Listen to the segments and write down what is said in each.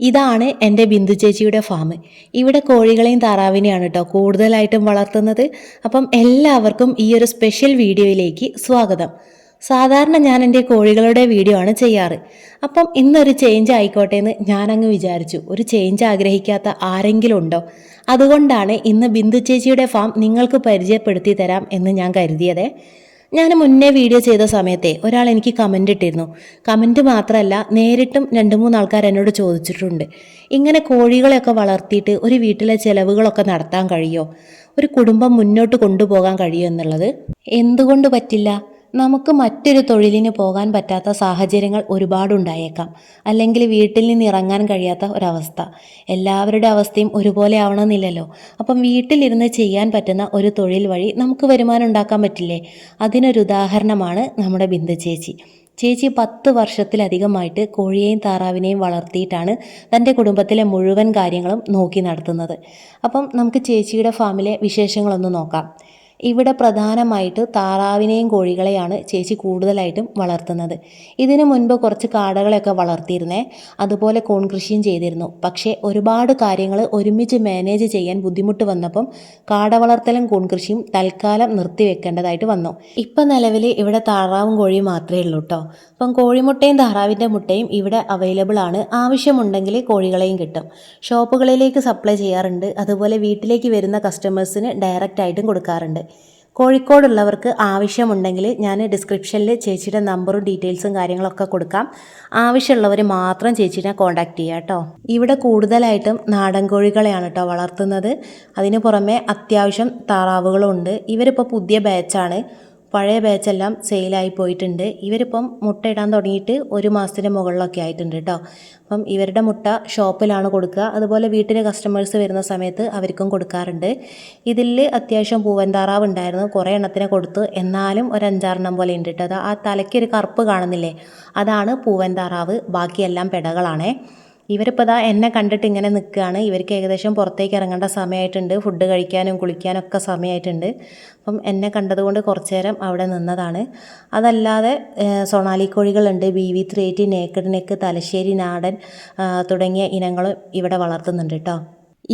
ഇതാണ് എൻ്റെ ബിന്ദു ചേച്ചിയുടെ ഫാം. ഇവിടെ കോഴികളെയും താറാവിനെയാണ് കേട്ടോ കൂടുതലായിട്ടും വളർത്തുന്നത്. അപ്പം എല്ലാവർക്കും ഈ ഒരു സ്പെഷ്യൽ വീഡിയോയിലേക്ക് സ്വാഗതം. സാധാരണ ഞാൻ എൻ്റെ കോഴികളുടെ വീഡിയോ ആണ് ചെയ്യാറ്. അപ്പം ഇന്നൊരു ചേഞ്ച് ആയിക്കോട്ടെ എന്ന് ഞാനങ്ങ് വിചാരിച്ചു. ഒരു ചേഞ്ച് ആഗ്രഹിക്കാത്ത ആരെങ്കിലും ഉണ്ടോ? അതുകൊണ്ടാണ് ഇന്ന് ബിന്ദു ചേച്ചിയുടെ ഫാം നിങ്ങൾക്ക് പരിചയപ്പെടുത്തി തരാം എന്ന് ഞാൻ കരുതിയത്. ഞാൻ മുന്നേ വീഡിയോ ചെയ്ത സമയത്തെ ഒരാൾ എനിക്ക് കമൻ്റ് ഇട്ടിരുന്നു. കമൻറ്റ് മാത്രമല്ല, നേരിട്ടും 2-3 ആൾക്കാർ എന്നോട് ചോദിച്ചിട്ടുണ്ട്, ഇങ്ങനെ കോഴികളെയൊക്കെ വളർത്തിയിട്ട് ഒരു വീട്ടിലെ ചിലവുകളൊക്കെ നടത്താൻ കഴിയുമോ, ഒരു കുടുംബം മുന്നോട്ട് കൊണ്ടുപോകാൻ കഴിയുമോ എന്നുള്ളത്. എന്തുകൊണ്ട് പറ്റില്ല? നമുക്ക് മറ്റൊരു തൊഴിലിന് പോകാൻ പറ്റാത്ത സാഹചര്യങ്ങൾ ഒരുപാടുണ്ടായേക്കാം. അല്ലെങ്കിൽ വീട്ടിൽ നിന്ന് ഇറങ്ങാൻ കഴിയാത്ത ഒരവസ്ഥ. എല്ലാവരുടെ അവസ്ഥയും ഒരുപോലെ ആവണമെന്നില്ലല്ലോ. അപ്പം വീട്ടിലിരുന്ന് ചെയ്യാൻ പറ്റുന്ന ഒരു തൊഴിൽ വഴി നമുക്ക് വരുമാനം ഉണ്ടാക്കാൻ പറ്റില്ലേ? അതിനൊരു ഉദാഹരണമാണ് നമ്മുടെ ബിന്ദു ചേച്ചി. ചേച്ചി 10 വർഷത്തിലധികമായിട്ട് കോഴിയെയും താറാവിനെയും വളർത്തിയിട്ടാണ് തൻ്റെ കുടുംബത്തിലെ മുഴുവൻ കാര്യങ്ങളും നോക്കി നടത്തുന്നത്. അപ്പം നമുക്ക് ചേച്ചിയുടെ ഫാമിലെ വിശേഷങ്ങളൊന്ന് നോക്കാം. ഇവിടെ പ്രധാനമായിട്ട് താറാവിനെയും കോഴികളെയാണ് ചേച്ചി കൂടുതലായിട്ടും വളർത്തുന്നത്. ഇതിനു മുൻപ് കുറച്ച് കാടകളെയൊക്കെ വളർത്തിയിരുന്നേ, അതുപോലെ കോൺ കൃഷിയും ചെയ്തിരുന്നു. പക്ഷേ ഒരുപാട് കാര്യങ്ങൾ ഒരുമിച്ച് മാനേജ് ചെയ്യാൻ ബുദ്ധിമുട്ട് വന്നപ്പം കാട വളർത്തലും കോൺ കൃഷിയും തൽക്കാലം നിർത്തിവെക്കേണ്ടതായിട്ട് വന്നു. ഇപ്പം നിലവിൽ ഇവിടെ താറാവും കോഴിയും മാത്രമേ ഉള്ളൂ കേട്ടോ. അപ്പം കോഴിമുട്ടയും താറാവിൻ്റെ മുട്ടയും ഇവിടെ അവൈലബിൾ ആണ്. ആവശ്യമുണ്ടെങ്കിൽ കോഴികളെയും കിട്ടും. ഷോപ്പുകളിലേക്ക് സപ്ലൈ ചെയ്യാറുണ്ട്. അതുപോലെ വീട്ടിലേക്ക് വരുന്ന കസ്റ്റമേഴ്സിന് ഡയറക്റ്റ് ആയിട്ടും കൊടുക്കാറുണ്ട്. കോഴിക്കോടുള്ളവർക്ക് ആവശ്യമുണ്ടെങ്കിൽ ഞാൻ ഡിസ്ക്രിപ്ഷനിൽ ചേച്ചിയുടെ നമ്പറും ഡീറ്റെയിൽസും കാര്യങ്ങളൊക്കെ കൊടുക്കാം. ആവശ്യമുള്ളവർ മാത്രം ചേച്ചീനെ കോൺടാക്റ്റ് ചെയ്യുക കേട്ടോ. ഇവിടെ കൂടുതലായിട്ടും നാടൻ കോഴികളെയാണ് കേട്ടോ വളർത്തുന്നത്. അതിന് പുറമെ അത്യാവശ്യം താറാവുകളും ഉണ്ട്. ഇവരിപ്പോൾ പുതിയ ബാച്ചാണ്. പഴയ ബാച്ചെല്ലാം സെയിലായി പോയിട്ടുണ്ട്. ഇവരിപ്പം മുട്ടയിടാൻ തുടങ്ങിയിട്ട് 1 മാസത്തിന് മുകളിലൊക്കെ ആയിട്ടുണ്ട് കേട്ടോ. അപ്പം ഇവരുടെ മുട്ട ഷോപ്പിലാണ് കൊടുക്കുക. അതുപോലെ വീട്ടിൽ കസ്റ്റമേഴ്സ് വരുന്ന സമയത്ത് അവർക്കും കൊടുക്കാറുണ്ട്. ഇതിൽ അത്യാവശ്യം പൂവൻ താറാവ് ഉണ്ടായിരുന്നു. കുറേ എണ്ണത്തിനെ കൊടുത്തു. എന്നാലും ഒരു 5-6 പോലെ ഉണ്ട് കേട്ടോ. ആ തലയ്ക്കൊരു കറുപ്പ് കാണുന്നില്ലേ, അതാണ് പൂവൻ താറാവ്. ബാക്കിയെല്ലാം പെടകളാണേ. ഇവരിപ്പോൾ എന്നെ കണ്ടിട്ട് ഇങ്ങനെ നിൽക്കുകയാണ്. ഇവർക്ക് ഏകദേശം പുറത്തേക്ക് ഇറങ്ങേണ്ട സമയമായിട്ടുണ്ട്. ഫുഡ് കഴിക്കാനും കുളിക്കാനും ഒക്കെ സമയമായിട്ടുണ്ട്. അപ്പം എന്നെ കണ്ടതുകൊണ്ട് കുറച്ച് നേരം അവിടെ നിന്നതാണ്. അതല്ലാതെ സൊണാലി കോഴികളുണ്ട്. BV380, നേക്കഡ് നെക്ക്, തലശ്ശേരി നാടൻ തുടങ്ങിയ ഇനങ്ങളും ഇവിടെ വളർത്തുന്നുണ്ട് കേട്ടോ.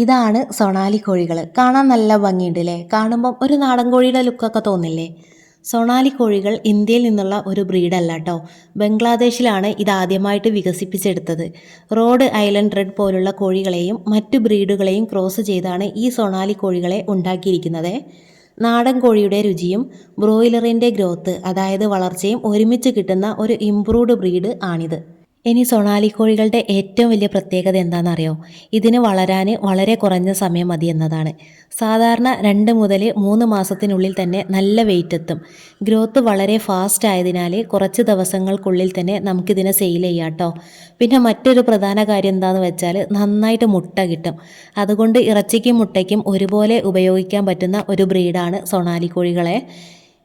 ഇതാണ് സൊണാലി കോഴികൾ. കാണാൻ നല്ല ഭംഗിയുണ്ട് അല്ലേ? കാണുമ്പം ഒരു നാടൻ കോഴിയുടെ ലുക്കൊക്കെ തോന്നില്ലേ? സൊണാലി കോഴികൾ ഇന്ത്യയിൽ നിന്നുള്ള ഒരു ബ്രീഡല്ല കേട്ടോ. ബംഗ്ലാദേശിലാണ് ഇതാദ്യമായിട്ട് വികസിപ്പിച്ചെടുത്തത്. റോഡ് ഐലൻഡ് റെഡ് പോലുള്ള കോഴികളെയും മറ്റു ബ്രീഡുകളെയും ക്രോസ് ചെയ്താണ് ഈ സൊണാലി കോഴികളെ ഉണ്ടാക്കിയിരിക്കുന്നത്. നാടൻ കോഴിയുടെ രുചിയും ബ്രോയിലറിൻ്റെ ഗ്രോത്ത്, അതായത് വളർച്ചയും ഒരുമിച്ച് കിട്ടുന്ന ഒരു ഇംപ്രൂവ്ഡ് ബ്രീഡ് ആണിത്. ഇനി സൊണാലി കോഴികളുടെ ഏറ്റവും വലിയ പ്രത്യേകത എന്താണെന്നറിയോ? ഇതിന് വളരാൻ വളരെ കുറഞ്ഞ സമയം മതി എന്നതാണ്. സാധാരണ 2 മുതൽ 3 മാസത്തിനുള്ളിൽ തന്നെ നല്ല വെയിറ്റ് എത്തും. ഗ്രോത്ത് വളരെ ഫാസ്റ്റ് ആയതിനാൽ കുറച്ച് ദിവസങ്ങൾക്കുള്ളിൽ തന്നെ നമുക്കിതിനെ സെയിൽ ചെയ്യാം കേട്ടോ. പിന്നെ മറ്റൊരു പ്രധാന കാര്യം എന്താണെന്ന് വെച്ചാൽ നന്നായിട്ട് മുട്ട കിട്ടും. അതുകൊണ്ട് ഇറച്ചിക്കും മുട്ടയ്ക്കും ഒരുപോലെ ഉപയോഗിക്കാൻ പറ്റുന്ന ഒരു ബ്രീഡാണ് സൊണാലി കോഴികളെ.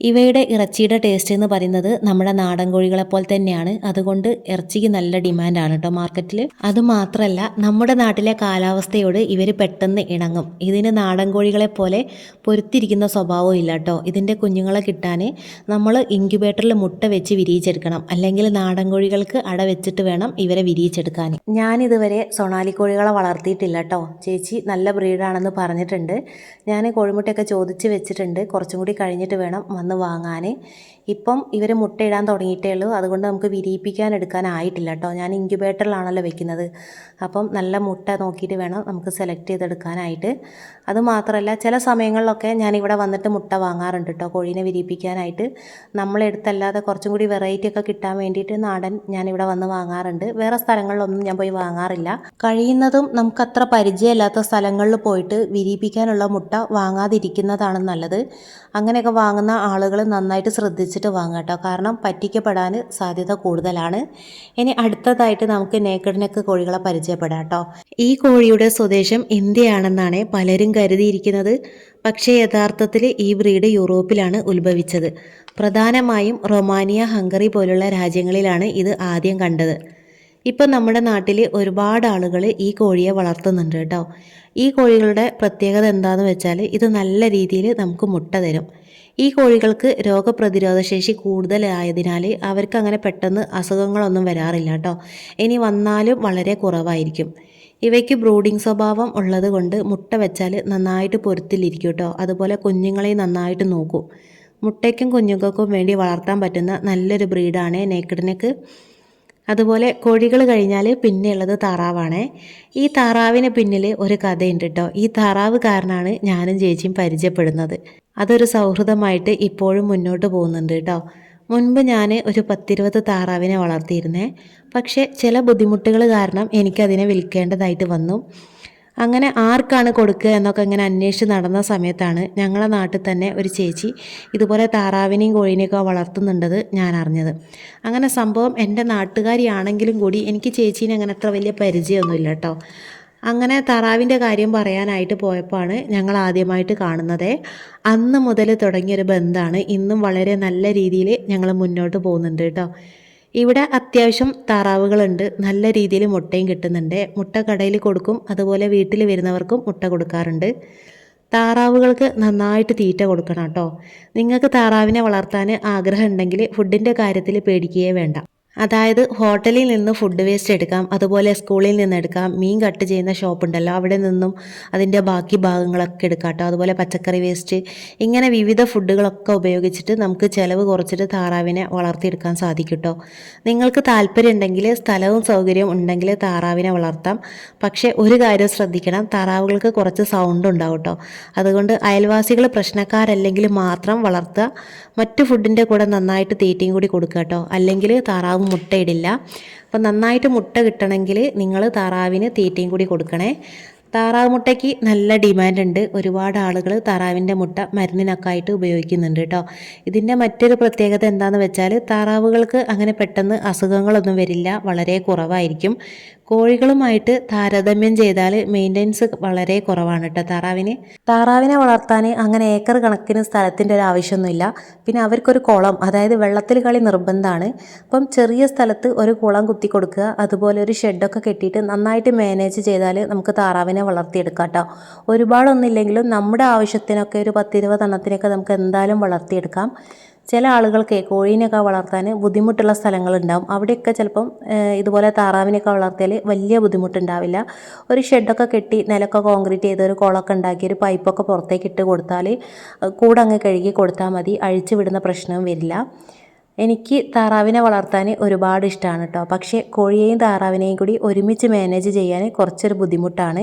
ഇവയുടെ ഇറച്ചിയുടെ ടേസ്റ്റ് എന്ന് പറയുന്നത് നമ്മുടെ നാടൻ കോഴികളെപ്പോലെ തന്നെയാണ്. അതുകൊണ്ട് ഇറച്ചിക്ക് നല്ല ഡിമാൻഡാണ് കേട്ടോ മാർക്കറ്റിൽ. അതുമാത്രമല്ല, നമ്മുടെ നാട്ടിലെ കാലാവസ്ഥയോട് ഇവർ പെട്ടെന്ന് ഇണങ്ങും. ഇതിന് നാടൻ കോഴികളെ പോലെ പൊരുത്തിരിക്കുന്ന സ്വഭാവവും ഇല്ല കേട്ടോ. ഇതിൻ്റെ കുഞ്ഞുങ്ങളെ കിട്ടാൻ നമ്മൾ ഇൻക്യുബേറ്ററിൽ മുട്ട വെച്ച് വിരിയിച്ചെടുക്കണം. അല്ലെങ്കിൽ നാടൻ കോഴികൾക്ക് അട വെച്ചിട്ട് വേണം ഇവരെ വിരിയിച്ചെടുക്കാൻ. ഞാനിതുവരെ സൊണാലി കോഴികളെ വളർത്തിയിട്ടില്ല കേട്ടോ. ചേച്ചി നല്ല ബ്രീഡാണെന്ന് പറഞ്ഞിട്ടുണ്ട്. ഞാൻ കോഴിമുട്ടയൊക്കെ ചോദിച്ച് വെച്ചിട്ടുണ്ട്. കുറച്ചും കൂടി കഴിഞ്ഞിട്ട് വേണം വന്ന് വാങ്ങാൻ. ഇപ്പം ഇവർ മുട്ടയിടാൻ തുടങ്ങിയിട്ടേ ഉള്ളൂ. അതുകൊണ്ട് നമുക്ക് വിരിയിപ്പിക്കാൻ എടുക്കാനായിട്ടില്ല കേട്ടോ. ഞാൻ ഇൻക്യുബേറ്ററിലാണല്ലോ വെക്കുന്നത്. അപ്പം നല്ല മുട്ട നോക്കിയിട്ട് വേണം നമുക്ക് സെലക്ട് ചെയ്തെടുക്കാനായിട്ട്. അതുമാത്രമല്ല, ചില സമയങ്ങളിലൊക്കെ ഞാനിവിടെ വന്നിട്ട് മുട്ട വാങ്ങാറുണ്ട് കേട്ടോ കോഴീനെ വിരിയിപ്പിക്കാനായിട്ട്. നമ്മളെടുത്തല്ലാതെ കുറച്ചും കൂടി വെറൈറ്റി ഒക്കെ കിട്ടാൻ വേണ്ടിയിട്ട് നാടൻ ഞാനിവിടെ വന്ന് വാങ്ങാറുണ്ട്. വേറെ സ്ഥലങ്ങളിലൊന്നും ഞാൻ പോയി വാങ്ങാറില്ല. കഴിയുന്നതും നമുക്കത്ര പരിചയമില്ലാത്ത സ്ഥലങ്ങളിൽ പോയിട്ട് വിരിയിപ്പിക്കാനുള്ള മുട്ട വാങ്ങാതിരിക്കുന്നതാണ് നല്ലത്. അങ്ങനെയൊക്കെ വാങ്ങുന്ന ആളുകൾ നന്നായിട്ട് ശ്രദ്ധിച്ചിട്ട് വാങ്ങുക കേട്ടോ. കാരണം പറ്റിക്കപ്പെടാൻ സാധ്യത കൂടുതലാണ്. ഇനി അടുത്തതായിട്ട് നമുക്ക് നേക്കഡ് നെക്ക് കോഴികളെ പരിചയപ്പെടാം കേട്ടോ. ഈ കോഴിയുടെ സ്വദേശം ഇന്ത്യയാണെന്നാണ് പലരും കരുതിയിരിക്കുന്നത്. പക്ഷേ യഥാർത്ഥത്തിൽ ഈ ബ്രീഡ് യൂറോപ്പിലാണ് ഉത്ഭവിച്ചത്. പ്രധാനമായും റൊമാനിയ, ഹംഗറി പോലുള്ള രാജ്യങ്ങളിലാണ് ഇത് ആദ്യം കണ്ടത്. ഇപ്പം നമ്മുടെ നാട്ടിൽ ഒരുപാട് ആളുകൾ ഈ കോഴിയെ വളർത്തുന്നുണ്ട് കേട്ടോ. ഈ കോഴികളുടെ പ്രത്യേകത എന്താണെന്ന് വെച്ചാൽ ഇത് നല്ല രീതിയിൽ നമുക്ക് മുട്ട തരും. ഈ കോഴികൾക്ക് രോഗപ്രതിരോധ ശേഷി കൂടുതലായതിനാൽ അവർക്ക് അങ്ങനെ പെട്ടെന്ന് അസുഖങ്ങളൊന്നും വരാറില്ല കേട്ടോ. ഇനി വന്നാലും വളരെ കുറവായിരിക്കും. ഇവയ്ക്ക് ബ്രൂഡിംഗ് സ്വഭാവം ഉള്ളത് കൊണ്ട് മുട്ട വെച്ചാൽ നന്നായിട്ട് പൊരുത്തിലിരിക്കും കേട്ടോ. അതുപോലെ കുഞ്ഞുങ്ങളെ നന്നായിട്ട് നോക്കും. മുട്ടയ്ക്കും കുഞ്ഞുങ്ങൾക്കും വേണ്ടി വളർത്താൻ പറ്റുന്ന നല്ലൊരു ബ്രീഡാണ് നേക്കഡ് നെക്ക്. അതുപോലെ കോഴികൾ കഴിഞ്ഞാൽ പിന്നെയുള്ളത് താറാവാണ്. ഈ താറാവിന് പിന്നിൽ ഒരു കഥയുണ്ട് കേട്ടോ. ഈ താറാവ് കാരണമാണ് ഞാനും ചേച്ചിയും പരിചയപ്പെടുന്നത്. അതൊരു സൗഹൃദമായിട്ട് ഇപ്പോഴും മുന്നോട്ട് പോകുന്നുണ്ട് കേട്ടോ. മുൻപ് ഞാൻ ഒരു 10-20 താറാവിനെ വളർത്തിയിരുന്നേ. പക്ഷേ ചില ബുദ്ധിമുട്ടുകൾ കാരണം എനിക്കതിനെ വിൽക്കേണ്ടതായിട്ട് വന്നു. അങ്ങനെ ആർക്കാണ് കൊടുക്കുക എന്നൊക്കെ ഇങ്ങനെ അന്വേഷിച്ച് നടന്ന സമയത്താണ് ഞങ്ങളുടെ നാട്ടിൽ തന്നെ ഒരു ചേച്ചി ഇതുപോലെ താറാവിനെയും കോഴീനെയൊക്കെ വളർത്തുന്നുണ്ടത് ഞാൻ അറിഞ്ഞത്. അങ്ങനെ സംഭവം എൻ്റെ നാട്ടുകാരിയാണെങ്കിലും കൂടി എനിക്ക് ചേച്ചീനെ അങ്ങനെ അത്ര വലിയ പരിചയമൊന്നുമില്ല കേട്ടോ. അങ്ങനെ താറാവിൻ്റെ കാര്യം പറയാനായിട്ട് പോയപ്പോഴാണ് ഞങ്ങൾ ആദ്യമായിട്ട് കാണുന്നത്. അന്ന് മുതൽ തുടങ്ങിയൊരു ബന്ധമാണ് ഇന്നും വളരെ നല്ല രീതിയിൽ ഞങ്ങൾ മുന്നോട്ട് പോകുന്നുണ്ട് കേട്ടോ. ഇവിടെ അത്യാവശ്യം താറാവുകളുണ്ട്. നല്ല രീതിയിൽ മുട്ടയും കിട്ടുന്നുണ്ട്. മുട്ട കടയിൽ കൊടുക്കും, അതുപോലെ വീട്ടിൽ വരുന്നവർക്കും മുട്ട കൊടുക്കാറുണ്ട്. താറാവുകൾക്ക് നന്നായിട്ട് തീറ്റ കൊടുക്കണം കേട്ടോ. നിങ്ങൾക്ക് താറാവിനെ വളർത്താൻ ആഗ്രഹം ഉണ്ടെങ്കിൽ ഫുഡിൻ്റെ കാര്യത്തിൽ പേടിക്കുകയേ വേണ്ട. അതായത് ഹോട്ടലിൽ നിന്ന് ഫുഡ് വേസ്റ്റ് എടുക്കാം, അതുപോലെ സ്കൂളിൽ നിന്ന് എടുക്കാം, മീൻ കട്ട് ചെയ്യുന്ന ഷോപ്പ് ഉണ്ടല്ലോ അവിടെ നിന്നും അതിൻ്റെ ബാക്കി ഭാഗങ്ങളൊക്കെ എടുക്കാം കേട്ടോ. അതുപോലെ പച്ചക്കറി വേസ്റ്റ്, ഇങ്ങനെ വിവിധ ഫുഡുകളൊക്കെ ഉപയോഗിച്ചിട്ട് നമുക്ക് ചിലവ് കുറച്ചിട്ട് താറാവിനെ വളർത്തിയെടുക്കാൻ സാധിക്കും കേട്ടോ. നിങ്ങൾക്ക് താല്പര്യം ഉണ്ടെങ്കിൽ സ്ഥലവും സൗകര്യവും ഉണ്ടെങ്കിൽ താറാവിനെ വളർത്താം. പക്ഷേ ഒരു കാര്യം ശ്രദ്ധിക്കണം, താറാവുകൾക്ക് കുറച്ച് സൗണ്ട് ഉണ്ടാവും കേട്ടോ. അതുകൊണ്ട് അയൽവാസികൾ പ്രശ്നക്കാരല്ലെങ്കിൽ മാത്രം വളർത്തുക. മറ്റു ഫുഡിൻ്റെ കൂടെ നന്നായിട്ട് തീറ്റയും കൂടി കൊടുക്കുക കേട്ടോ. അല്ലെങ്കിൽ താറാവ് മുട്ടയിടില്ല. അപ്പോൾ നന്നായിട്ട് മുട്ട കിട്ടണമെങ്കിൽ നിങ്ങൾ താറാവിന് തീറ്റയും കൂടി കൊടുക്കണേ. താറാവ് മുട്ടയ്ക്ക് നല്ല ഡിമാൻഡ് ഉണ്ട്. ഒരുപാട് ആളുകൾ താറാവിൻ്റെ മുട്ട മരുന്നിനൊക്കെ ആയിട്ട് ഉപയോഗിക്കുന്നുണ്ട് കേട്ടോ. ഇതിൻ്റെ മറ്റൊരു പ്രത്യേകത എന്താണെന്ന് വെച്ചാൽ താറാവുകൾക്ക് അങ്ങനെ പെട്ടെന്ന് അസുഖങ്ങളൊന്നും വരില്ല, വളരെ കുറവായിരിക്കും. കോഴികളുമായിട്ട് താരതമ്യം ചെയ്താൽ മെയിൻ്റെനൻസ് വളരെ കുറവാണ് കേട്ടോ താറാവിനെ വളർത്താൻ അങ്ങനെ ഏക്കർ കണക്കിന് സ്ഥലത്തിൻ്റെ ഒരു ആവശ്യമൊന്നുമില്ല. പിന്നെ അവർക്കൊരു കുളം, അതായത് വെള്ളത്തിൽ കളി നിർബന്ധമാണ്. അപ്പം ചെറിയ സ്ഥലത്ത് ഒരു കുളം കുത്തി കൊടുക്കുക, അതുപോലെ ഒരു ഷെഡൊക്കെ കെട്ടിയിട്ട് നന്നായിട്ട് മാനേജ് ചെയ്താൽ നമുക്ക് താറാവിനെ വളർത്തിയെടുക്കാം കേട്ടോ. ഒരുപാടൊന്നുമില്ലെങ്കിലും നമ്മുടെ ആവശ്യത്തിനൊക്കെ ഒരു 10-20 എണ്ണത്തിനൊക്കെ നമുക്ക് എന്തായാലും വളർത്തിയെടുക്കാം. ചില ആളുകൾക്ക് കോഴീനെയൊക്കെ വളർത്താൻ ബുദ്ധിമുട്ടുള്ള സ്ഥലങ്ങളുണ്ടാവും. അവിടെയൊക്കെ ചിലപ്പം ഇതുപോലെ താറാവിനെയൊക്കെ വളർത്തിയാൽ വലിയ ബുദ്ധിമുട്ടുണ്ടാവില്ല. ഒരു ഷെഡൊക്കെ കെട്ടി നിലമൊക്കെ കോൺക്രീറ്റ് ചെയ്ത് ഒരു കുളമൊക്കെ ഉണ്ടാക്കി ഒരു പൈപ്പൊക്കെ പുറത്തേക്ക് ഇട്ട് കൊടുത്താൽ കൂടങ്ങ് കഴുകി കൊടുത്താൽ മതി. അഴിച്ചു വിടുന്ന പ്രശ്നവും വരില്ല. എനിക്ക് താറാവിനെ വളർത്താൻ ഒരുപാട് ഇഷ്ടമാണ് കേട്ടോ. പക്ഷേ കോഴിയെയും താറാവിനെയും കൂടി ഒരുമിച്ച് മാനേജ് ചെയ്യാൻ കുറച്ചൊരു ബുദ്ധിമുട്ടാണ്.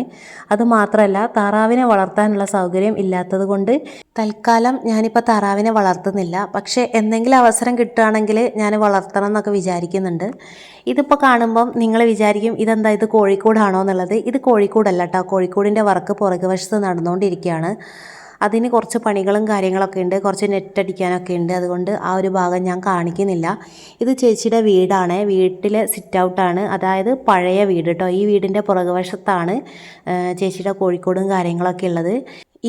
അതുമാത്രമല്ല താറാവിനെ വളർത്താനുള്ള സൗകര്യം ഇല്ലാത്തത് കൊണ്ട് തൽക്കാലം ഞാനിപ്പോൾ താറാവിനെ വളർത്തുന്നില്ല. പക്ഷേ എന്തെങ്കിലും അവസരം കിട്ടുകയാണെങ്കിൽ ഞാൻ വളർത്തണം എന്നൊക്കെ വിചാരിക്കുന്നുണ്ട്. ഇതിപ്പോൾ കാണുമ്പം നിങ്ങൾ വിചാരിക്കും ഇതെന്താ ഇത് കോഴിക്കോടാണോ എന്നുള്ളത്. ഇത് കോഴിക്കോടല്ല കേട്ടോ. കോഴിക്കോടിൻ്റെ വർക്ക് പുറകു വശത്ത് നടന്നുകൊണ്ടിരിക്കുകയാണ്. അതിന് കുറച്ച് പണികളും കാര്യങ്ങളൊക്കെ ഉണ്ട്, കുറച്ച് നെറ്റ് അടിക്കാനൊക്കെ ഉണ്ട്. അതുകൊണ്ട് ആ ഒരു ഭാഗം ഞാൻ കാണിക്കുന്നില്ല. ഇത് ചേച്ചിയുടെ വീടാണ്, വീട്ടിലെ സിറ്റ് ഔട്ടാണ്, അതായത് പഴയ വീട് കേട്ടോ. ഈ വീടിൻ്റെ പുറകുവശത്താണ് ചേച്ചിയുടെ കോഴിക്കോടും കാര്യങ്ങളൊക്കെ ഉള്ളത്.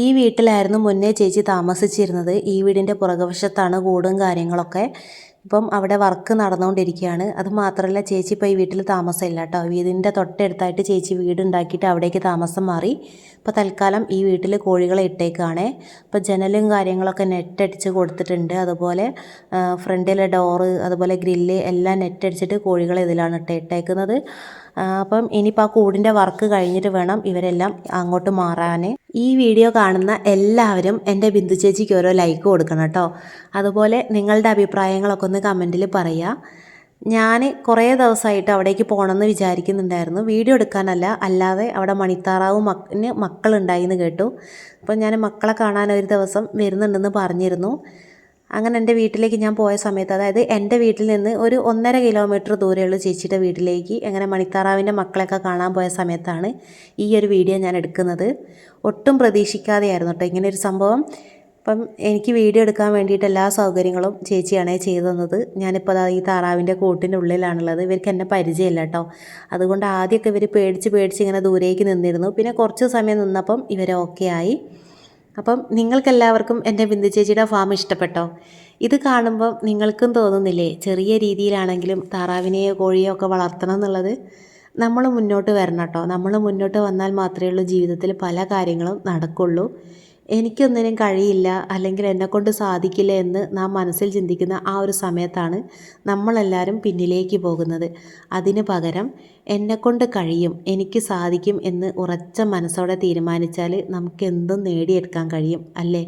ഈ വീട്ടിലായിരുന്നു മുന്നേ ചേച്ചി താമസിച്ചിരുന്നത്. ഈ വീടിൻ്റെ പുറകുവശത്താണ് കൂടും കാര്യങ്ങളൊക്കെ. ഇപ്പം അവിടെ വർക്ക് നടന്നുകൊണ്ടിരിക്കുകയാണ്. അത് മാത്രമല്ല ചേച്ചി ഇപ്പോൾ ഈ വീട്ടിൽ താമസമില്ല കേട്ടോ. വീടിൻ്റെ തൊട്ടടുത്തായിട്ട് ചേച്ചി വീടുണ്ടാക്കിയിട്ട് അവിടേക്ക് താമസം മാറി. ഇപ്പോൾ തൽക്കാലം ഈ വീട്ടിൽ കോഴികളെ ഇട്ടേക്കാണേ. ഇപ്പോൾ ജനലും കാര്യങ്ങളൊക്കെ നെറ്റ് അടിച്ച് കൊടുത്തിട്ടുണ്ട്. അതുപോലെ ഫ്രണ്ടിലെ ഡോറ്, അതുപോലെ ഗ്രില്ല് എല്ലാം നെറ്റ് അടിച്ചിട്ട് കോഴികളെ ഇതിലാണ് ഇട്ടേക്കുന്നത്. അപ്പം ഇനിയിപ്പോൾ ആ കൂടിൻ്റെ വർക്ക് കഴിഞ്ഞിട്ട് വേണം ഇവരെല്ലാം അങ്ങോട്ട് മാറാൻ. ഈ വീഡിയോ കാണുന്ന എല്ലാവരും എൻ്റെ ബിന്ദു ചേച്ചിക്ക് ഓരോ ലൈക്ക് കൊടുക്കണം കേട്ടോ. അതുപോലെ നിങ്ങളുടെ അഭിപ്രായങ്ങളൊക്കെ ഒന്ന് കമൻറ്റിൽ പറയുക. ഞാൻ കുറേ ദിവസമായിട്ട് അവിടേക്ക് പോകണമെന്ന് വിചാരിക്കുന്നുണ്ടായിരുന്നു. വീഡിയോ എടുക്കാനല്ല, അല്ലാതെ അവിടെ മണിത്താറാവും മക്കളുണ്ടായി എന്ന് കേട്ടു. അപ്പം ഞാൻ മക്കളെ കാണാൻ ഒരു ദിവസം വരുന്നുണ്ടെന്ന് പറഞ്ഞിരുന്നു. അങ്ങനെ എൻ്റെ വീട്ടിലേക്ക് ഞാൻ പോയ സമയത്ത്, അതായത് എൻ്റെ വീട്ടിൽ നിന്ന് ഒരു 1.5 കിലോമീറ്റർ ദൂരെയുള്ള ചേച്ചിയുടെ വീട്ടിലേക്ക് അങ്ങനെ മണിത്താറാവിൻ്റെ മക്കളെയൊക്കെ കാണാൻ പോയ സമയത്താണ് ഈ ഒരു വീഡിയോ ഞാൻ എടുക്കുന്നത്. ഒട്ടും പ്രതീക്ഷിക്കാതെയായിരുന്നു കേട്ടോ ഇങ്ങനെയൊരു സംഭവം. അപ്പം എനിക്ക് വീഡിയോ എടുക്കാൻ വേണ്ടിയിട്ട് എല്ലാ സൗകര്യങ്ങളും ചേച്ചിയാണ് ചെയ്തു തന്നത്. ഞാനിപ്പോൾ ഈ താറാവിൻ്റെ കൂട്ടിൻ്റെ ഉള്ളിലാണുള്ളത്. ഇവർക്ക് എന്നെ പരിചയമില്ല കേട്ടോ. അതുകൊണ്ട് ആദ്യമൊക്കെ ഇവർ പേടിച്ച് ഇങ്ങനെ ദൂരേക്ക് നിന്നിരുന്നു. പിന്നെ കുറച്ച് സമയം നിന്നപ്പം ഇവർ ഓക്കെ ആയി. അപ്പം നിങ്ങൾക്കെല്ലാവർക്കും എൻ്റെ ബിന്ദു ചേച്ചിയുടെ ഫാം ഇഷ്ടപ്പെട്ടോ? ഇത് കാണുമ്പം നിങ്ങൾക്കും തോന്നുന്നില്ലേ ചെറിയ രീതിയിലാണെങ്കിലും താറാവിനെയോ കോഴിയോ ഒക്കെ വളർത്തണം എന്നുള്ളത്? നമ്മൾ മുന്നോട്ട് വരണം കേട്ടോ. നമ്മൾ മുന്നോട്ട് വന്നാൽ മാത്രമേ ഉള്ളൂ ജീവിതത്തിൽ പല കാര്യങ്ങളും നടക്കുള്ളൂ. എനിക്കൊന്നിനും കഴിയില്ല അല്ലെങ്കിൽ എന്നെക്കൊണ്ട് സാധിക്കില്ല എന്ന് നാം മനസ്സിൽ ചിന്തിക്കുന്ന ആ ഒരു സമയത്താണ് നമ്മളെല്ലാവരും പിന്നിലേക്ക് പോകുന്നത്. അതിന് പകരം എന്നെക്കൊണ്ട് കഴിയും, എനിക്ക് സാധിക്കും എന്ന് ഉറച്ച മനസ്സോടെ തീരുമാനിച്ചാൽ നമുക്ക് എന്തും നേടിയെടുക്കാൻ കഴിയും അല്ലേ?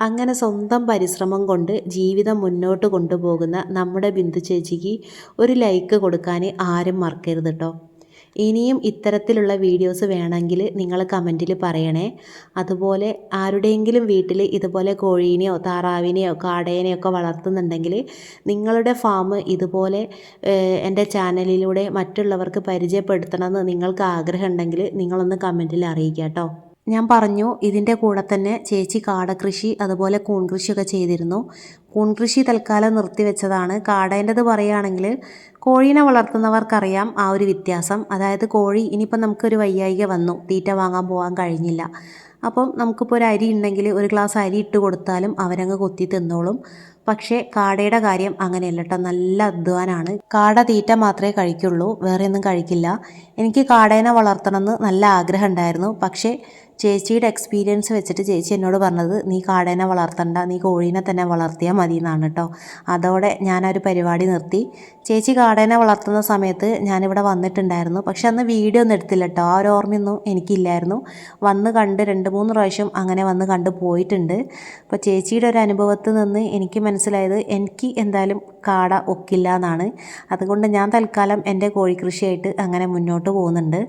അങ്ങനെ സ്വന്തം പരിശ്രമം കൊണ്ട് ജീവിതം മുന്നോട്ട് കൊണ്ടുപോകുന്ന നമ്മുടെ ബിന്ദു ചേച്ചിക്ക് ഒരു ലൈക്ക് കൊടുക്കാൻ ആരും മറക്കരുത് കേട്ടോ. ഇനിയും ഇത്തരത്തിലുള്ള വീഡിയോസ് വേണമെങ്കിൽ നിങ്ങൾ കമൻറ്റിൽ പറയണേ. അതുപോലെ ആരുടെയെങ്കിലും വീട്ടിൽ ഇതുപോലെ കോഴീനെയോ താറാവിനെയോ കാടേനെയോ ഒക്കെ വളർത്തുന്നുണ്ടെങ്കിൽ നിങ്ങളുടെ ഫാം ഇതുപോലെ എൻ്റെ ചാനലിലൂടെ മറ്റുള്ളവർക്ക് പരിചയപ്പെടുത്തണമെന്ന് നിങ്ങൾക്ക് ആഗ്രഹം ഉണ്ടെങ്കിൽ നിങ്ങളൊന്ന് കമൻറ്റിൽ അറിയിക്കുക കേട്ടോ. ഞാൻ പറഞ്ഞു ഇതിൻ്റെ കൂടെ തന്നെ ചേച്ചി കാടകൃഷി അതുപോലെ കൂൺ കൃഷിയൊക്കെ ചെയ്തിരുന്നു. കൂൺ കൃഷി തൽക്കാലം നിർത്തിവെച്ചതാണ്. കാടേൻ്റെത് പറയുകയാണെങ്കിൽ കോഴീനെ വളർത്തുന്നവർക്കറിയാം ആ ഒരു വ്യത്യാസം. അതായത് കോഴി ഇനിയിപ്പം നമുക്കൊരു വയ്യായിക വന്നു, തീറ്റ വാങ്ങാൻ പോകാൻ കഴിഞ്ഞില്ല, അപ്പം നമുക്കിപ്പോൾ ഒരു അരി ഉണ്ടെങ്കിൽ ഒരു ഗ്ലാസ് അരി ഇട്ട് കൊടുത്താലും അവരങ്ങ് കൊത്തി തിന്നോളും. പക്ഷേ കാടയുടെ കാര്യം അങ്ങനെയല്ല കേട്ടോ, നല്ല അധ്വാനമാണ്. കാട തീറ്റ മാത്രമേ കഴിക്കുള്ളൂ, വേറെ ഒന്നും കഴിക്കില്ല. എനിക്ക് കാടേനെ വളർത്തണമെന്ന് നല്ല ആഗ്രഹം ഉണ്ടായിരുന്നു. പക്ഷേ ചേച്ചിയുടെ എക്സ്പീരിയൻസ് വെച്ചിട്ട് ചേച്ചി എന്നോട് പറഞ്ഞത് നീ കാടേനെ വളർത്തണ്ട, നീ കോഴീനെ തന്നെ വളർത്തിയാൽ മതി എന്നാണ് കേട്ടോ. അതോടെ ഞാനൊരു പരിപാടി നിർത്തി. ചേച്ചി കാടേനെ വളർത്തുന്ന സമയത്ത് ഞാനിവിടെ വന്നിട്ടുണ്ടായിരുന്നു. പക്ഷെ അന്ന് വീഡിയോ ഒന്നും എടുത്തില്ല കേട്ടോ, ആ ഒരു ഓർമ്മയൊന്നും എനിക്കില്ലായിരുന്നു. വന്ന് കണ്ട് 2-3 പ്രാവശ്യം അങ്ങനെ വന്ന് കണ്ട് പോയിട്ടുണ്ട്. അപ്പോൾ ചേച്ചിയുടെ ഒരു അനുഭവത്തിൽ നിന്ന് എനിക്ക് മനസ്സിലായത് എനിക്ക് എന്തായാലും കാട ഒക്കില്ല എന്നാണ്. അതുകൊണ്ട് ഞാൻ തൽക്കാലം എൻ്റെ കോഴിക്കൃഷിയായിട്ട് അങ്ങനെ മുന്നോട്ട് പോകുന്നുണ്ട്.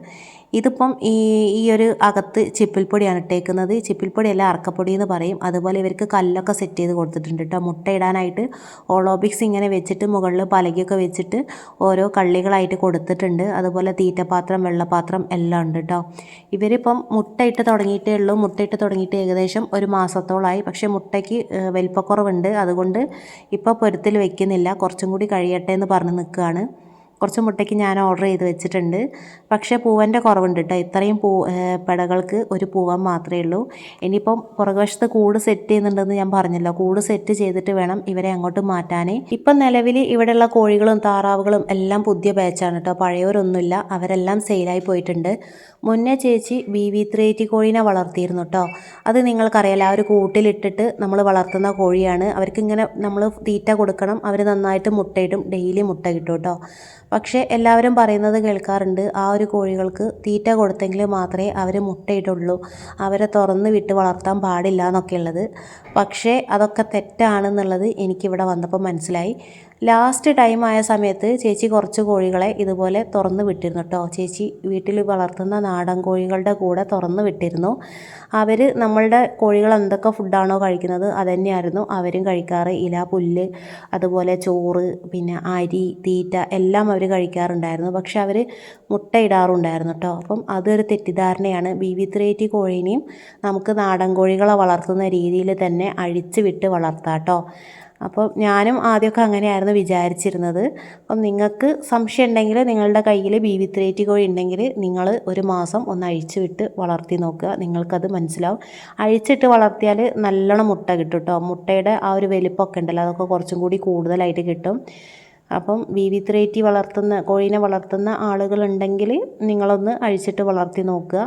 ഇതിപ്പം ഈ ഒരു അകത്ത് ചിപ്പിൽപ്പൊടിയാണ് ഇട്ടേക്കുന്നത്. ചിപ്പിൽപ്പൊടിയല്ല, അറക്കപ്പൊടി എന്ന് പറയും. അതുപോലെ ഇവർക്ക് കല്ലൊക്കെ സെറ്റ് ചെയ്ത് കൊടുത്തിട്ടുണ്ട് കേട്ടോ. മുട്ടയിടാനായിട്ട് ഓളോബിക്സ് ഇങ്ങനെ വെച്ചിട്ട് മുകളിൽ പലകയൊക്കെ വെച്ചിട്ട് ഓരോ കള്ളികളായിട്ട് കൊടുത്തിട്ടുണ്ട്. അതുപോലെ തീറ്റപാത്രം, വെള്ളപാത്രം എല്ലാം ഉണ്ട് കേട്ടോ. ഇവരിപ്പം മുട്ടയിട്ട് തുടങ്ങിയിട്ടേ ഉള്ളൂ. മുട്ടയിട്ട് തുടങ്ങിയിട്ട് ഏകദേശം ഒരു മാസത്തോളമായി. പക്ഷേ മുട്ടയ്ക്ക് വലിപ്പക്കുറവുണ്ട്. അതുകൊണ്ട് ഇപ്പോൾ പൊരുത്തിൽ വെക്കുന്നില്ല, കുറച്ചും കൂടി കഴിയട്ടെ എന്ന് പറഞ്ഞ് നിൽക്കുകയാണ്. കുറച്ച് മുട്ടയ്ക്ക് ഞാൻ ഓർഡർ ചെയ്ത് വെച്ചിട്ടുണ്ട്. പക്ഷേ പൂവൻ്റെ കുറവുണ്ട് കേട്ടോ. ഇത്രയും പെടകൾക്ക് ഒരു പൂവൻ മാത്രമേ ഉള്ളൂ. ഇനിയിപ്പം പുറകുവശത്ത് കൂട് സെറ്റ് ചെയ്യുന്നുണ്ടെന്ന് ഞാൻ പറഞ്ഞല്ലോ. കൂട് സെറ്റ് ചെയ്തിട്ട് വേണം ഇവരെ അങ്ങോട്ട് മാറ്റാൻ. ഇപ്പം നിലവിൽ ഇവിടെയുള്ള കോഴികളും താറാവുകളും എല്ലാം പുതിയ ബാച്ചാണ് കേട്ടോ, പഴയവരൊന്നുമില്ല. അവരെല്ലാം സെയിലായി പോയിട്ടുണ്ട്. മുന്നേ ചേച്ചി BV380 കോഴീനെ വളർത്തിയിരുന്നു കേട്ടോ. അത് നിങ്ങൾക്കറിയാലോ, ആ ഒരു കൂട്ടിലിട്ടിട്ട് നമ്മൾ വളർത്തുന്ന കോഴിയാണ്. അവർക്കിങ്ങനെ നമ്മൾ തീറ്റ കൊടുക്കണം, അവർ നന്നായിട്ട് മുട്ടയിടും, ഡെയിലി മുട്ട കിട്ടും കേട്ടോ. പക്ഷേ എല്ലാവരും പറയുന്നത് കേൾക്കാറുണ്ട്, ആ ഒരു കോഴികൾക്ക് തീറ്റ കൊടുത്തെങ്കിൽ മാത്രമേ അവർ മുട്ടയിടുള്ളൂ, അവരെ തുറന്ന് വിട്ട് വളർത്താൻ പാടില്ല എന്നൊക്കെ ഉള്ളത്. പക്ഷേ അതൊക്കെ തെറ്റാണെന്നുള്ളത് എനിക്കിവിടെ വന്നപ്പോൾ മനസ്സിലായി. ലാസ്റ്റ് ടൈം ആയ സമയത്ത് ചേച്ചി കുറച്ച് കോഴികളെ ഇതുപോലെ തുറന്ന് വിട്ടിരുന്നു കേട്ടോ. ചേച്ചി വീട്ടിൽ വളർത്തുന്ന നാടൻ കോഴികളുടെ കൂടെ തുറന്ന് വിട്ടിരുന്നു. അവർ നമ്മളുടെ കോഴികൾ എന്തൊക്കെ ഫുഡാണോ കഴിക്കുന്നത് അതുതന്നെയായിരുന്നു അവരും കഴിക്കാറ്. ഇല, പുല്ല്, അതുപോലെ ചോറ്, പിന്നെ അരി, തീറ്റ എല്ലാം അവർ കഴിക്കാറുണ്ടായിരുന്നു. പക്ഷെ അവർ മുട്ടയിടാറുണ്ടായിരുന്നു കേട്ടോ. അപ്പം അതൊരു തെറ്റിദ്ധാരണയാണ്. BV380 കോഴീനെയും നമുക്ക് നാടൻ കോഴികളെ വളർത്തുന്ന രീതിയിൽ തന്നെ അഴിച്ച് വിട്ട് വളർത്താം കേട്ടോ. അപ്പോൾ ഞാനും ആദ്യമൊക്കെ അങ്ങനെയായിരുന്നു വിചാരിച്ചിരുന്നത്. അപ്പം നിങ്ങൾക്ക് സംശയം ഉണ്ടെങ്കിൽ നിങ്ങളുടെ കയ്യിൽ BV380 കോഴി ഉണ്ടെങ്കിൽ നിങ്ങൾ ഒരു മാസം ഒന്ന് അഴിച്ചു വിട്ട് വളർത്തി നോക്കുക, നിങ്ങൾക്കത് മനസ്സിലാവും. അഴിച്ചിട്ട് വളർത്തിയാൽ നല്ലോണം മുട്ട കിട്ടും കേട്ടോ. മുട്ടയുടെ ആ ഒരു വലിപ്പമൊക്കെ ഉണ്ടല്ലോ, അതൊക്കെ കുറച്ചും കൂടി കൂടുതലായിട്ട് കിട്ടും. അപ്പം BV380 കോഴീനെ വളർത്തുന്ന ആളുകളുണ്ടെങ്കിൽ നിങ്ങളൊന്ന് അഴിച്ചിട്ട് വളർത്തി നോക്കുക.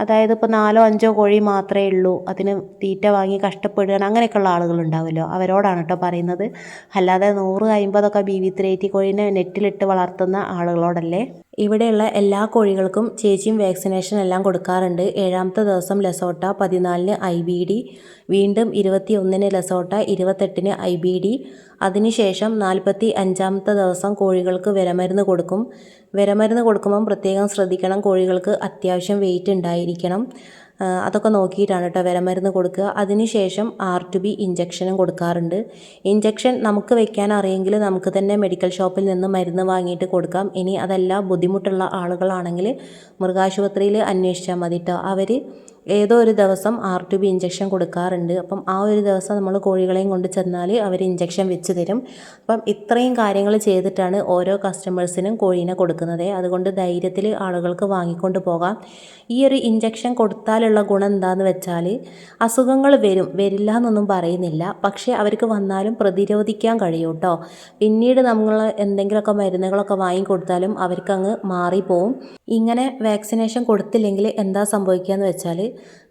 അതായത് ഇപ്പോൾ 4-5 കോഴി മാത്രമേ ഉള്ളൂ, അതിന് തീറ്റ വാങ്ങി കഷ്ടപ്പെടുകയാണ്, അങ്ങനെയൊക്കെയുള്ള ആളുകളുണ്ടാവുമല്ലോ, അവരോടാണ് കേട്ടോ പറയുന്നത്. അല്ലാതെ 100-50 BV380 കോഴീനെ നെറ്റിലിട്ട് വളർത്തുന്ന ആളുകളോടല്ലേ. ഇവിടെയുള്ള എല്ലാ കോഴികൾക്കും ചേച്ചിയും വാക്സിനേഷൻ എല്ലാം കൊടുക്കാറുണ്ട്. 7ാമത്തെ ദിവസം ലസോട്ട, 14-ന് IBD, വീണ്ടും 21-ന് ലസോട്ട, 28-ന് IBD. അതിനുശേഷം 45-ാമത്തെ ദിവസം കോഴികൾക്ക് വിരമരുന്ന് കൊടുക്കും. വിരമരുന്ന് കൊടുക്കുമ്പം പ്രത്യേകം ശ്രദ്ധിക്കണം, കോഴികൾക്ക് അത്യാവശ്യം വെയിറ്റ് ഉണ്ടായിരിക്കണം. അതൊക്കെ നോക്കിയിട്ടാണ് കേട്ടോ വിരമരുന്ന് കൊടുക്കുക. അതിനുശേഷം R2B ഇഞ്ചക്ഷനും കൊടുക്കാറുണ്ട്. ഇഞ്ചക്ഷൻ നമുക്ക് വെക്കാൻ അറിയെങ്കിൽ നമുക്ക് തന്നെ മെഡിക്കൽ ഷോപ്പിൽ നിന്ന് മരുന്ന് വാങ്ങിയിട്ട് കൊടുക്കാം. ഇനി അതല്ല ബുദ്ധിമുട്ടുള്ള ആളുകളാണെങ്കിൽ മൃഗാശുപത്രിയിൽ അന്വേഷിച്ചാൽ മതി കേട്ടോ. അവർ ഏതോ ഒരു ദിവസം R2B ഇഞ്ചക്ഷൻ കൊടുക്കാറുണ്ട്. അപ്പം ആ ഒരു ദിവസം നമ്മൾ കോഴികളെയും കൊണ്ട് ചെന്നാൽ അവർ ഇഞ്ചക്ഷൻ വെച്ച് തരും. അപ്പം ഇത്രയും കാര്യങ്ങൾ ചെയ്തിട്ടാണ് ഓരോ കസ്റ്റമേഴ്സിനും കോഴീനെ കൊടുക്കുന്നത്. അതുകൊണ്ട് ധൈര്യത്തിൽ ആളുകൾക്ക് വാങ്ങിക്കൊണ്ട് പോകാം. ഈ ഒരു ഇഞ്ചക്ഷൻ കൊടുത്താലുള്ള ഗുണം എന്താണെന്ന് വെച്ചാൽ അസുഖങ്ങൾ വരില്ല എന്നൊന്നും പറയുന്നില്ല, പക്ഷേ അവർക്ക് വന്നാലും പ്രതിരോധിക്കാൻ കഴിയും കേട്ടോ. പിന്നീട് നമ്മൾ എന്തെങ്കിലുമൊക്കെ മരുന്നുകളൊക്കെ വാങ്ങിക്കൊടുത്താലും അവർക്കങ്ങ് മാറിപ്പോവും. ഇങ്ങനെ വാക്സിനേഷൻ കൊടുത്തില്ലെങ്കിൽ എന്താ സംഭവിക്കുക എന്ന് വെച്ചാൽ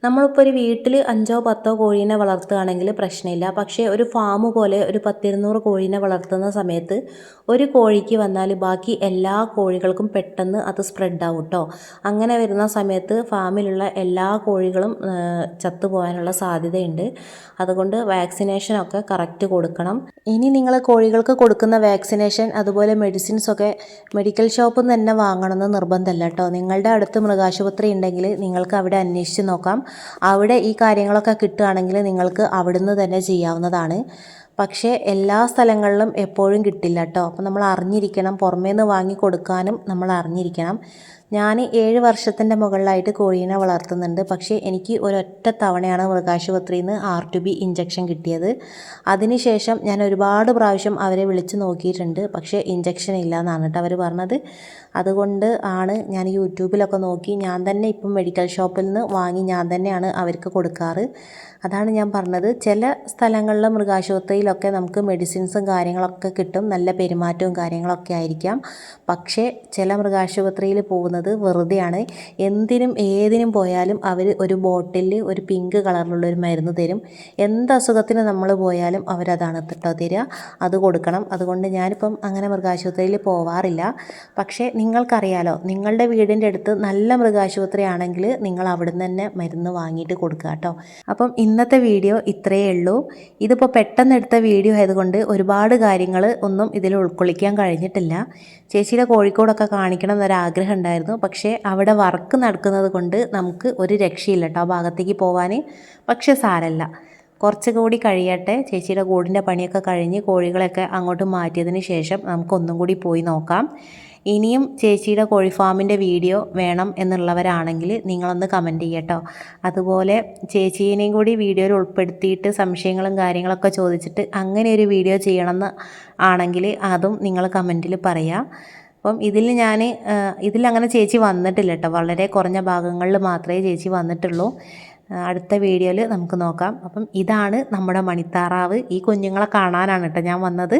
നമ്മളിപ്പോൾ ഒരു വീട്ടിൽ 5-10 കോഴീനെ വളർത്തുകയാണെങ്കിൽ പ്രശ്നമില്ല. പക്ഷേ ഒരു ഫാം പോലെ ഒരു 10-200 കോഴീനെ വളർത്തുന്ന സമയത്ത് ഒരു കോഴിക്ക് വന്നാൽ ബാക്കി എല്ലാ കോഴികൾക്കും പെട്ടെന്ന് അത് സ്പ്രെഡ് ആവും കേട്ടോ. അങ്ങനെ വരുന്ന സമയത്ത് ഫാമിലുള്ള എല്ലാ കോഴികളും ചത്തുപോകാനുള്ള സാധ്യതയുണ്ട്. അതുകൊണ്ട് വാക്സിനേഷനൊക്കെ കറക്റ്റ് കൊടുക്കണം. ഇനി നിങ്ങൾ കോഴികൾക്ക് കൊടുക്കുന്ന വാക്സിനേഷൻ അതുപോലെ മെഡിസിൻസൊക്കെ മെഡിക്കൽ ഷോപ്പിൽ നിന്ന് തന്നെ വാങ്ങണമെന്ന് നിർബന്ധമല്ല കേട്ടോ. നിങ്ങളുടെ അടുത്ത് മൃഗാശുപത്രി ഉണ്ടെങ്കിൽ നിങ്ങൾക്ക് അവിടെ അന്വേഷിച്ച് നോക്കാം. അവിടെ ഈ കാര്യങ്ങളൊക്കെ കിട്ടുകയാണെങ്കിൽ നിങ്ങൾക്ക് അവിടുന്ന് തന്നെ ചെയ്യാവുന്നതാണ്. പക്ഷേ എല്ലാ സ്ഥലങ്ങളിലും എപ്പോഴും കിട്ടില്ല കേട്ടോ. അപ്പോൾ നമ്മൾ അറിഞ്ഞിരിക്കണം, പുറമേ നിന്ന് വാങ്ങി കൊടുക്കാനും നമ്മൾ അറിഞ്ഞിരിക്കണം. ഞാൻ 7 വർഷത്തിൻ്റെ മുകളിലായിട്ട് കോഴീനെ വളർത്തുന്നുണ്ട്. പക്ഷേ എനിക്ക് ഒരൊറ്റ തവണയാണ് മൃഗാശുപത്രിയിൽ നിന്ന് R2B ഇഞ്ചക്ഷൻ കിട്ടിയത്. അതിനുശേഷം ഞാൻ ഒരുപാട് പ്രാവശ്യം അവരെ വിളിച്ച് നോക്കിയിട്ടുണ്ട്. പക്ഷേ ഇഞ്ചക്ഷൻ ഇല്ല എന്നാണ് കേട്ടോ അവർ പറഞ്ഞത്. അതുകൊണ്ട് ആണ് ഞാൻ യൂട്യൂബിലൊക്കെ നോക്കി ഞാൻ തന്നെ ഇപ്പം മെഡിക്കൽ ഷോപ്പിൽ നിന്ന് വാങ്ങി ഞാൻ തന്നെയാണ് അവർക്ക് കൊടുക്കാറ്. അതാണ് ഞാൻ പറഞ്ഞത്, ചില സ്ഥലങ്ങളിലെ മൃഗാശുപത്രിയിലൊക്കെ നമുക്ക് മെഡിസിൻസും കാര്യങ്ങളൊക്കെ കിട്ടും, നല്ല പെരുമാറ്റവും കാര്യങ്ങളൊക്കെ ആയിരിക്കാം. പക്ഷേ ചില മൃഗാശുപത്രിയിൽ പോകുന്നത് വെറുതെയാണ്. എന്തിനും ഏതിനും പോയാലും അവർ ഒരു ബോട്ടിലിൽ ഒരു പിങ്ക് കളറിലുള്ളൊരു മരുന്ന് തരും. എന്ത് അസുഖത്തിന് നമ്മൾ പോയാലും അവരതാണ് കേട്ടോ തരിക, അത് കൊടുക്കണം. അതുകൊണ്ട് ഞാനിപ്പം അങ്ങനെ മൃഗാശുപത്രിയിൽ പോവാറില്ല. പക്ഷേ നിങ്ങൾക്കറിയാലോ, നിങ്ങളുടെ വീടിൻ്റെ അടുത്ത് നല്ല മൃഗാശുപത്രി ആണെങ്കിൽ നിങ്ങൾ അവിടുന്ന് തന്നെ മരുന്ന് വാങ്ങിയിട്ട് കൊടുക്കുക കേട്ടോ. അപ്പം ഇന്നത്തെ വീഡിയോ ഇത്രയേ ഉള്ളൂ. ഇതിപ്പോൾ പെട്ടെന്ന് എടുത്ത വീഡിയോ ആയതുകൊണ്ട് ഒരുപാട് കാര്യങ്ങൾ ഒന്നും ഇതിൽ ഉൾക്കൊള്ളിക്കാൻ കഴിഞ്ഞിട്ടില്ല. ചേച്ചിയുടെ കോഴിക്കോടൊക്കെ കാണിക്കണം എന്നൊരാഗ്രഹം ഉണ്ടായിരുന്നു. പക്ഷേ അവിടെ വർക്ക് നടക്കുന്നത് കൊണ്ട് നമുക്ക് ഒരു രക്ഷയില്ല കേട്ടോ ആ ഭാഗത്തേക്ക് പോകാൻ. പക്ഷേ സാരമില്ല, കുറച്ചുകൂടി കഴിയട്ടെ. ചേച്ചിയുടെ കൂടിൻ്റെ പണിയൊക്കെ കഴിഞ്ഞ് കോഴികളൊക്കെ അങ്ങോട്ട് മാറ്റിയതിന് ശേഷം നമുക്കൊന്നും കൂടി പോയി നോക്കാം. ഇനിയും ചേച്ചിയുടെ കോഴി ഫാമിൻ്റെ വീഡിയോ വേണം എന്നുള്ളവരാണെങ്കിൽ നിങ്ങളൊന്ന് കമൻറ്റ് ചെയ്യട്ടോ. അതുപോലെ ചേച്ചീനെയും കൂടി വീഡിയോയിൽ ഉൾപ്പെടുത്തിയിട്ട് സംശയങ്ങളും കാര്യങ്ങളൊക്കെ ചോദിച്ചിട്ട് അങ്ങനെ ഒരു വീഡിയോ ചെയ്യണമെന്ന് ആണെങ്കിൽ അതും നിങ്ങൾ കമൻറ്റിൽ പറയാം. അപ്പം ഇതിലങ്ങനെ ചേച്ചി വന്നിട്ടില്ല കേട്ടോ. വളരെ കുറഞ്ഞ ഭാഗങ്ങളിൽ മാത്രമേ ചേച്ചി വന്നിട്ടുള്ളൂ. അടുത്ത വീഡിയോയിൽ നമുക്ക് നോക്കാം. അപ്പം ഇതാണ് നമ്മുടെ മണിത്താറാവ്. ഈ കുഞ്ഞുങ്ങളെ കാണാനാണ് കേട്ടോ ഞാൻ വന്നത്.